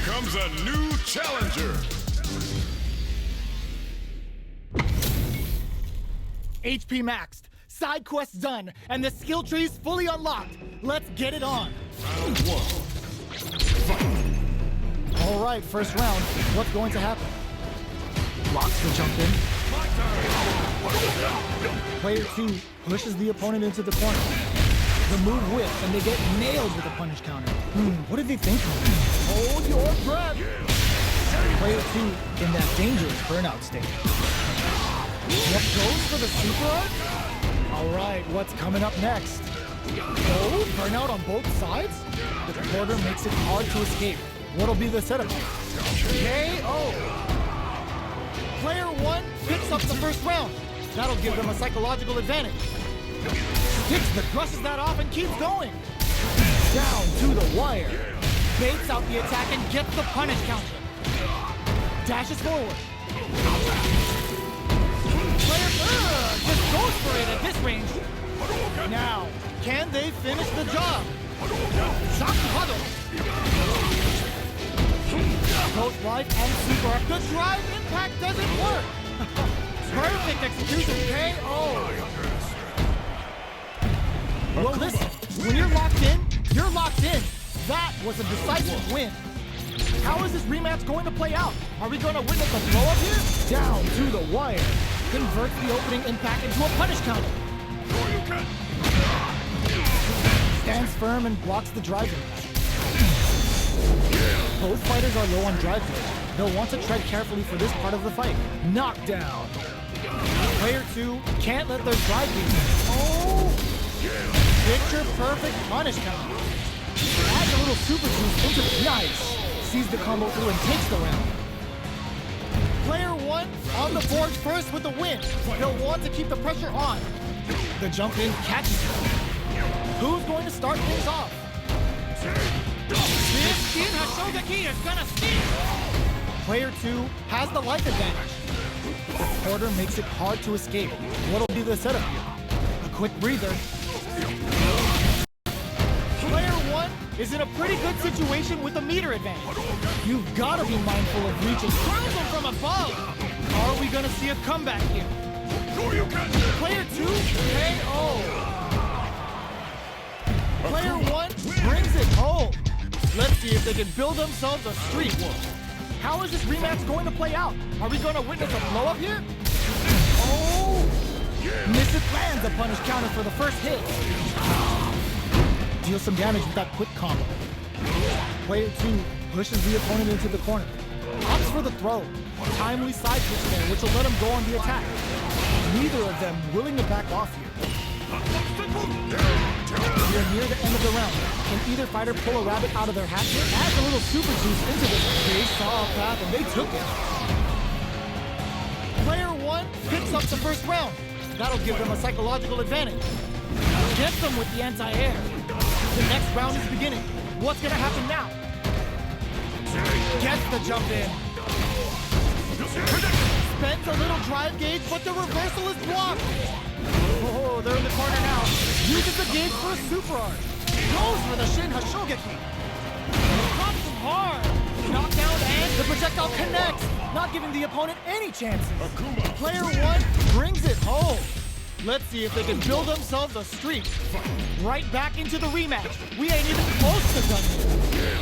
Comes a new challenger. HP maxed, side quests done, and the skill tree's fully unlocked. Let's get it on. Round one. Fight. All right, first round. What's going to happen? Blocks the jump in. Player 2 pushes the opponent into the corner. The move whips, and they get nailed with a punish counter. What are they thinking? Hold your breath! Player 2 in that dangerous burnout state. What goes for the super art? Alright, what's coming up next? Oh, burnout on both sides? The quarter makes it hard to escape. What'll be the setup? KO! Player 1 picks up the first round. That'll give them a psychological advantage. Sticks the brushes that off and keeps going. Down to the wire. Baits out the attack and gets the punish counter. Dashes forward. Player just goes for it at this range. Now, can they finish the job? Shock huddle. Both life and super art. The drive impact doesn't work. Perfect execution. KO. Well, listen, when you're locked in, you're locked in. That was a decisive win. How is this rematch going to play out? Are we going to witness a blow-up here? Down to the wire. Converts the opening impact into a punish counter. Stands firm and blocks the drive impact. Both fighters are low on drive here. They'll want to tread carefully for this part of the fight. Knockdown. Player 2 can't let their drive be. Oh! Picture perfect punish counter. Adds a little super juice into the nice. Sees the combo through and takes the round. Player 1 on the board first with the win. He'll want to keep the pressure on. The jump in catches him. Who's going to start things off? This team has shown the key is gonna steal. Player 2 has the life advantage. The quarter makes it hard to escape. What'll be the setup here? A quick breather. Player 1 is in a pretty good situation with a meter advantage. You've got to be mindful of reaching. Throws him from above. Are we going to see a comeback here? Player 2, KO. Player 1 brings it home. Let's see if they can build themselves a streak. How is this rematch going to play out? Are we going to witness a blow-up here? Oh! Misses lands a punish counter for the first hit. Deals some damage with that quick combo. Player 2 pushes the opponent into the corner. Opts for the throw. Timely side switch there, which will let him go on the attack. Neither of them willing to back off here. We are near the end of the round. Can either fighter pull a rabbit out of their hat here? Adds a little super juice into this. They saw a path and they took it. Player 1 picks up the first round. That'll give them a psychological advantage. Gets them with the anti-air. The next round is beginning. What's gonna happen now? Gets the jump in. Spends a little drive gauge, but the reversal is blocked. Oh, they're in the corner now. Uses the gauge for a super art. Goes for the Shin Hashogeki. Pops him hard. Knockdown and the projectile connects, not giving the opponent any chances. Akuma. Player 1 brings it home. Let's see if they can build themselves a streak. Right back into the rematch. We ain't even close to done here.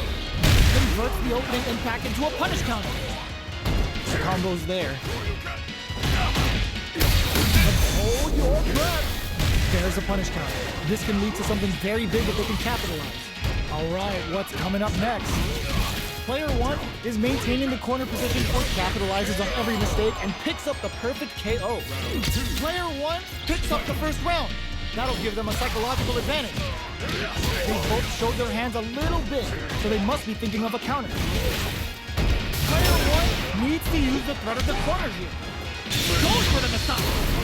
converts the opening impact into a punish counter. The combo's there. But hold your breath. There's a punish counter. This can lead to something very big if they can capitalize. All right, what's coming up next? Player 1 is maintaining the corner position or capitalizes on every mistake and picks up the perfect KO. Player 1 picks up the first round. That'll give them a psychological advantage. They both showed their hands a little bit, so they must be thinking of a counter. Player 1 needs to use the threat of the corner here. Goes for the stop.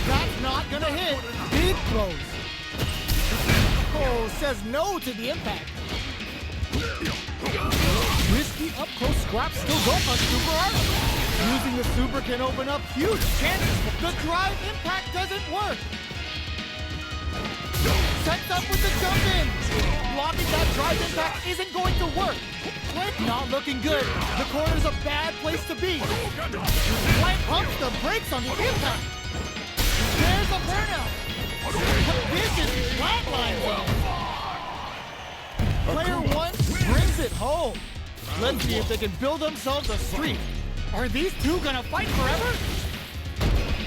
That's not gonna hit. Big throws. Oh, says no to the impact. Risky up-close scraps still go on super art. Using the super can open up huge chances. The drive impact doesn't work. Sets up with the jump in. Blocking that drive impact isn't going to work. Not looking good. The corner's a bad place to be. Plank pumps the brakes on the impact. There's a burnout. This is flatline though. Player 1 brings it home. Let's see if they can build themselves a streak. Are these two gonna fight forever?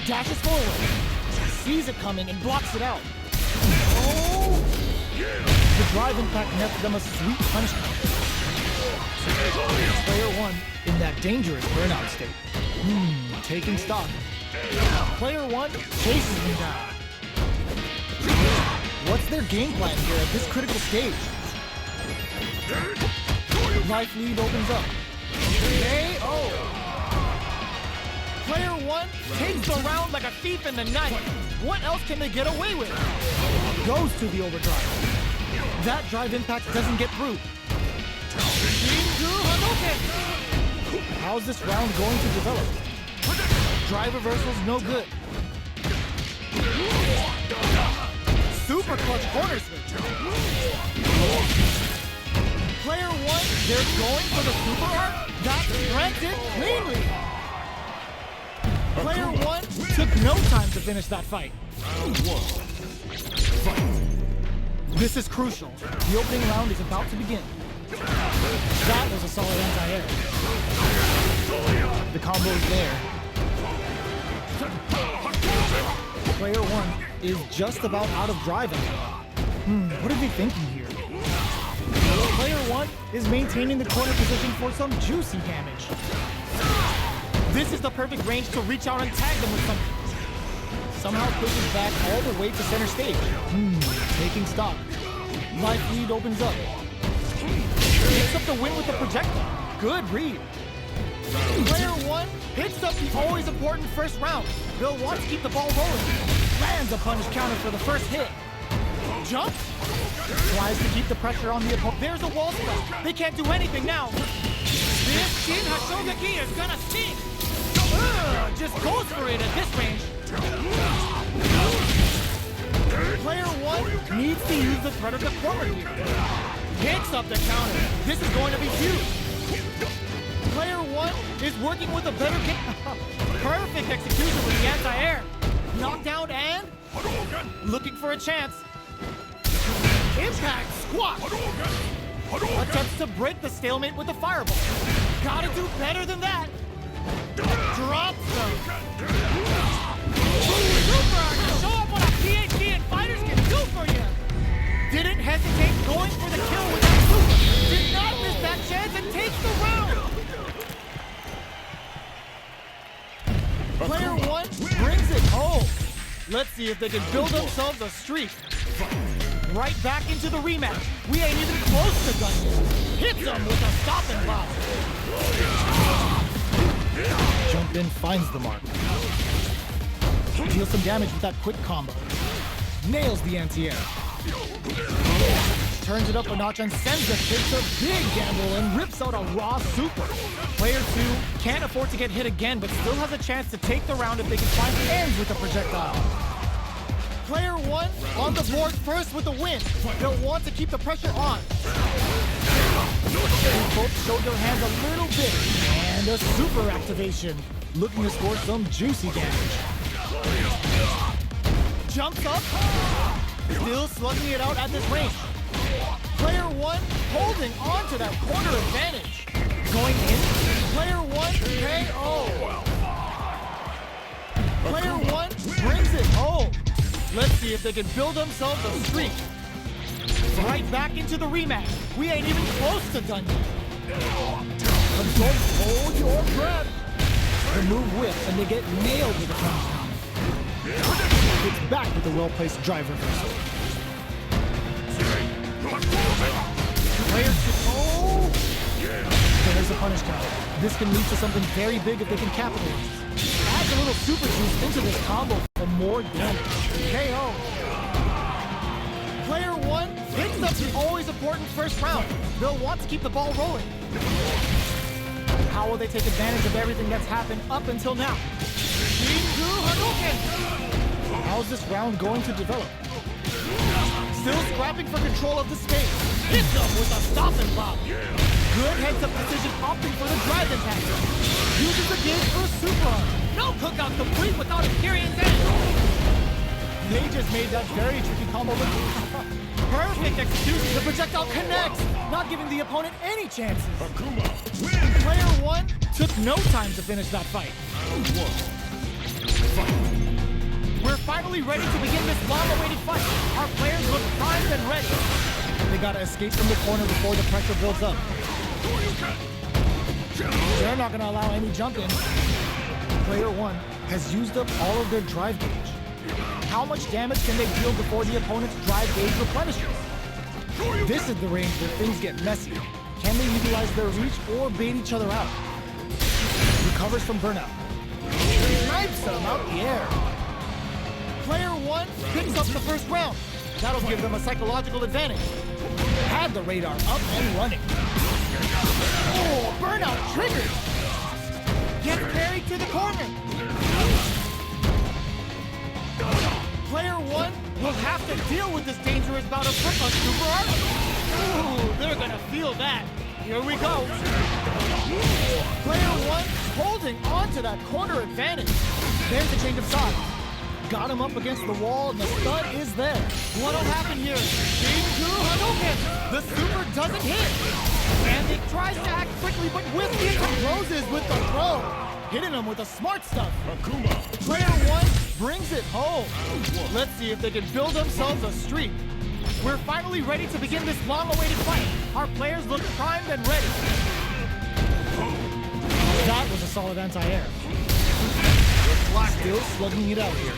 Dashes forward. Sees it coming and blocks it out. Oh! The drive impact nets them a sweet punish counter. Player 1 in that dangerous burnout state. Taking stock. Player 1 chases him down. What's their game plan here at this critical stage? Life lead opens up. KO! Player 1 takes the round like a thief in the night. What else can they get away with? Goes to the overdrive. That drive impact doesn't get through. How's this round going to develop? Drive reversal's no good. Super clutch corner switch. Player 1, they're going for the super art. That's granted cleanly. Player 1 took no time to finish that fight. Round 1. Fight. This is crucial. The opening round is about to begin. That was a solid anti-air. The combo is there. Player 1 is just about out of driving. What are they thinking here? Player 1 is maintaining the corner position for some juicy damage. This is the perfect range to reach out and tag them with something. Somehow pushes back all the way to center stage. Taking stock. Life lead opens up. Picks up the win with the projectile. Good read. Player 1 hits up the always important first round. They'll want to keep the ball rolling. Lands a punish counter for the first hit. Jumps. Tries to keep the pressure on the opponent. There's a wall splash. They can't do anything now. This Shin Hashogaki is gonna sting. Just goes for it at this range. Player 1 needs to use the threat of the corner here. Picks up the counter. This is going to be huge. Player 1 is working with a better kick. Perfect execution with the anti-air. Knockdown and looking for a chance. Impact squash. Attempts to break the stalemate with the fireball. Gotta do better than that. Drops them. Super to show up what a PhD and fighters can do for you. Didn't hesitate going for the kill with that super. Did not miss that chance and takes the round. Player 1 brings it home. Let's see if they can build themselves a streak. Right back into the rematch. We ain't even close to done yet. Hits him with a stop and block. Jump in, finds the mark. Deals some damage with that quick combo. Nails the anti-air. Turns it up a notch and sends the kick to big gamble and rips out a raw super. Player 2 can't afford to get hit again, but still has a chance to take the round if they can find ends with the projectile. Player 1 on the board first with the win. They'll want to keep the pressure on. They both showed their hands a little bit. And a super activation. Looking to score some juicy damage. Jumps up. Still slugging it out at this range. Player one holding on to that corner advantage. Going in. Player one KO. Player one brings it home. Let's see if they can build themselves a streak. Right back into the rematch. We ain't even close to done yet. But don't hold your breath. The move whips and they get nailed with a punch counter. It's back with the well-placed drive reversal. Player oh! There's a punish counter. This can lead to something very big if they can capitalize. Adds a little super juice into this combo for more damage. KO. Player one picks up the always important first round. They'll want to keep the ball rolling. How will they take advantage of everything that's happened up until now? How's this round going to develop? Still scrapping for control of the space. Hits them with a stop and pop. Good heads-up decision, opting for the drive impact. Uses the gauge for a super arm. No cookout complete without a Kyrian's edge. They just made that very tricky combo look perfect execution. The projectile connects, not giving the opponent any chances. Akuma win. Player one took no time to finish that fight. Round one. Fight. We're finally ready to begin this long-awaited fight. Our players look primed and ready. They gotta escape from the corner before the pressure builds up. They're not gonna allow any jump in. Player one has used up all of their drive gauge. How much damage can they deal before the opponent's drive gauge replenishes? This is the range where things get messy. Can they utilize their reach or bait each other out? Recovers from burnout. Snipes them out the air. Player one picks up the first round. That'll give them a psychological advantage. Had the radar up and running. Oh, burnout triggered. Gets carried to the corner. Player one will have to deal with this dangerous bout of super art. Ooh, they're gonna feel that. Here we go. Player one holding on to that corner advantage. There's the change of sides. Got him up against the wall, and the stud is there. What'll happen here? The super doesn't hit. And it tries to act quickly, but Whiskey closes with the throw. Hitting him with the smart stuff. Akuma. Player one brings it home. Let's see if they can build themselves a streak. We're finally ready to begin this long-awaited fight. Our players look primed and ready. That was a solid anti-air. Still slugging it out here.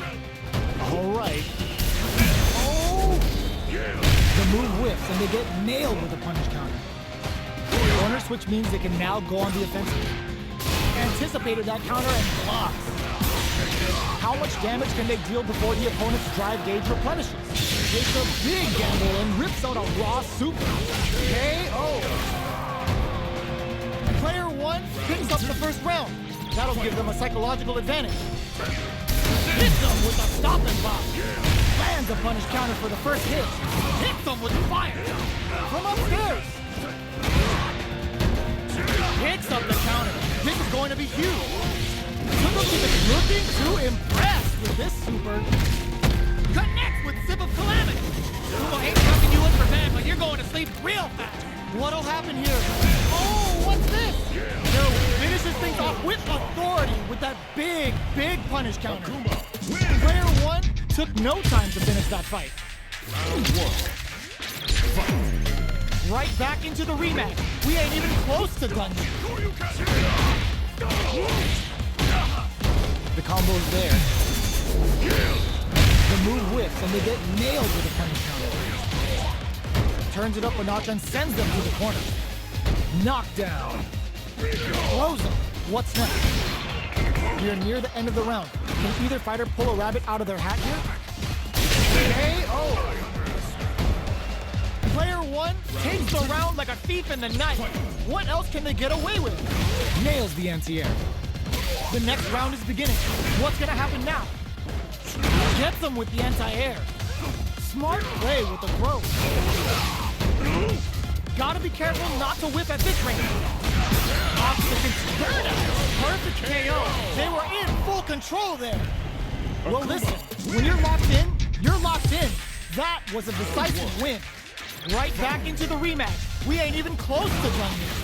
All right. Oh! The move whips and they get nailed with a punish counter. Corner switch means they can now go on the offensive. Anticipated that counter and blocks. How much damage can they deal before the opponent's drive gauge replenishes? Takes a big gamble and rips out a raw super. KO. Player one picks up the first round. That'll give them a psychological advantage. Hits them with a stop and pop. Lands a punish counter for the first hit. Hits them with fire. From upstairs. Hits up the counter. This is going to be huge. Tsubuki is looking to impress with this super. Connects with Sip of Calamity. Akuma ain't tucking you in for bad, but you're going to sleep real fast. What'll happen here? Oh, what's this? No, finishes things off with authority with that big punish counter. Player one took no time to finish that fight. Round one. Fight. Right back into the rematch. We ain't even close to done yet. The combo's there. The move whips and they get nailed with a punish counter. Turns it up a notch and sends them to the corner. Knockdown. Throws them. What's next? We're near the end of the round. Can either fighter pull a rabbit out of their hat here? KO. Player one takes the round like a thief in the night. What else can they get away with? Nails the anti-air. The next round is beginning. What's gonna happen now? Gets them with the anti-air. Smart play with the throw. Gotta be careful not to whip at this range. Off the burnout. Perfect KO. They were in full control there. Well, listen, when you're locked in, you're locked in. That was a decisive win. Right back into the rematch. We ain't even close to done yet.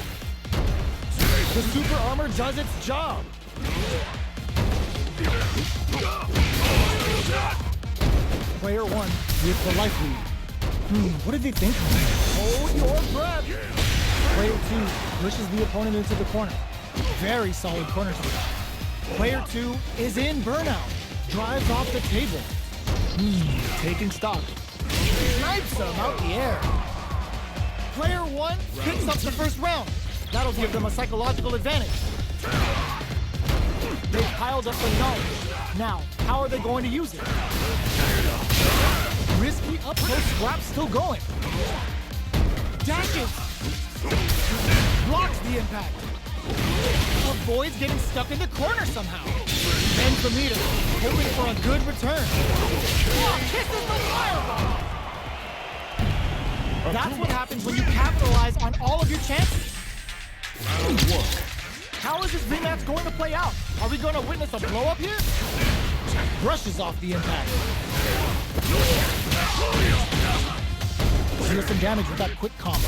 The super armor does its job. Player 1 with the life lead. What did they think? Hold your breath. Player 2 pushes the opponent into the corner. Very solid corner sweep. Player 2 is in burnout. Drives off the table. Taking stock. Snipes him out the air. Player 1 picks up the first round. That'll give them a psychological advantage. They've piled up the knowledge. Now, how are they going to use it? Risky up close scrap still going. Dashes. Blocks the impact. Avoids getting stuck in the corner somehow. And the meter, hoping for a good return. Kisses the fireball. That's what happens when you capitalize on all of your chances. Round 1. How is this rematch going to play out? Are we going to witness a blow-up here? Brushes off the impact. Deals some damage with that quick combo.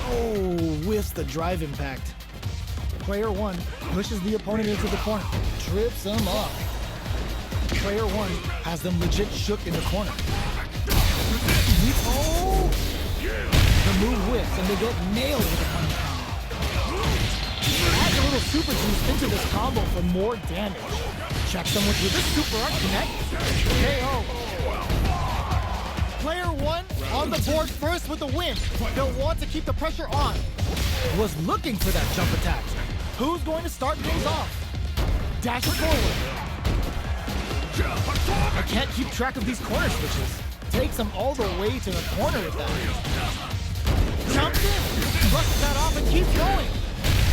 Oh, whiffs the drive impact. Player 1 pushes the opponent into the corner. Trips them up. Player 1 has them legit shook in the corner. Oh! The move whiffs and they get nailed with a punch combo. Adds a little super juice into this combo for more damage. Checks them with this super art connect. KO. Player 1 on the board first with the win. They'll want to keep the pressure on. Was looking for that jump attack. Who's going to start things off? Dashes forward. I can't keep track of these corner switches. Takes him all the way to the corner with that. Jumps in, brushes that off and keeps going.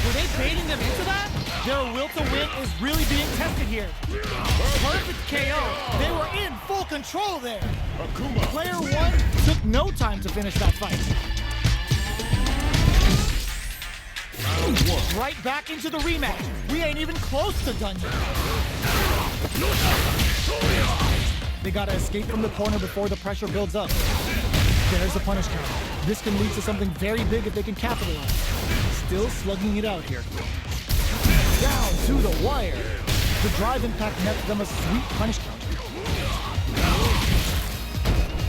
Were they baiting them into that? Their will to win is really being tested here. Perfect KO. They were in full control there. Akuma. Player 1 took no time to finish that fight. Round 1. Right back into the rematch. We ain't even close to done yet. They gotta escape from the corner before the pressure builds up. There's the punish counter. This can lead to something very big if they can capitalize. Still slugging it out here. Down to the wire. The drive impact nets them a sweet punish counter.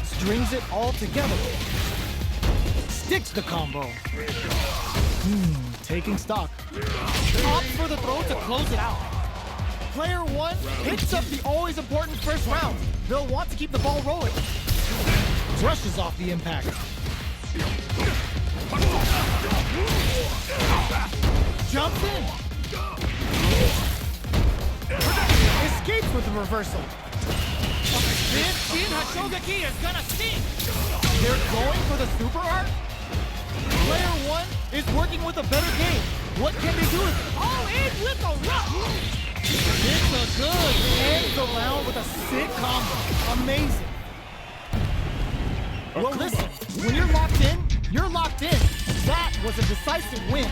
Strings it all together. Sticks the combo. Taking stock. Opts for the throw to close it out. Player 1 picks up the always important first round. They'll want to keep the ball rolling. Brushes off the impact. Jumps in. Escapes with the reversal. This Shin Hashogaki is gonna sting. They're going for the super art. Player 1 is working with a better game. What can they do with it? All in with the rush. It's a good. Ends the round with a sick combo. Amazing. Well, listen, when you're locked in, you're locked in. That was a decisive win.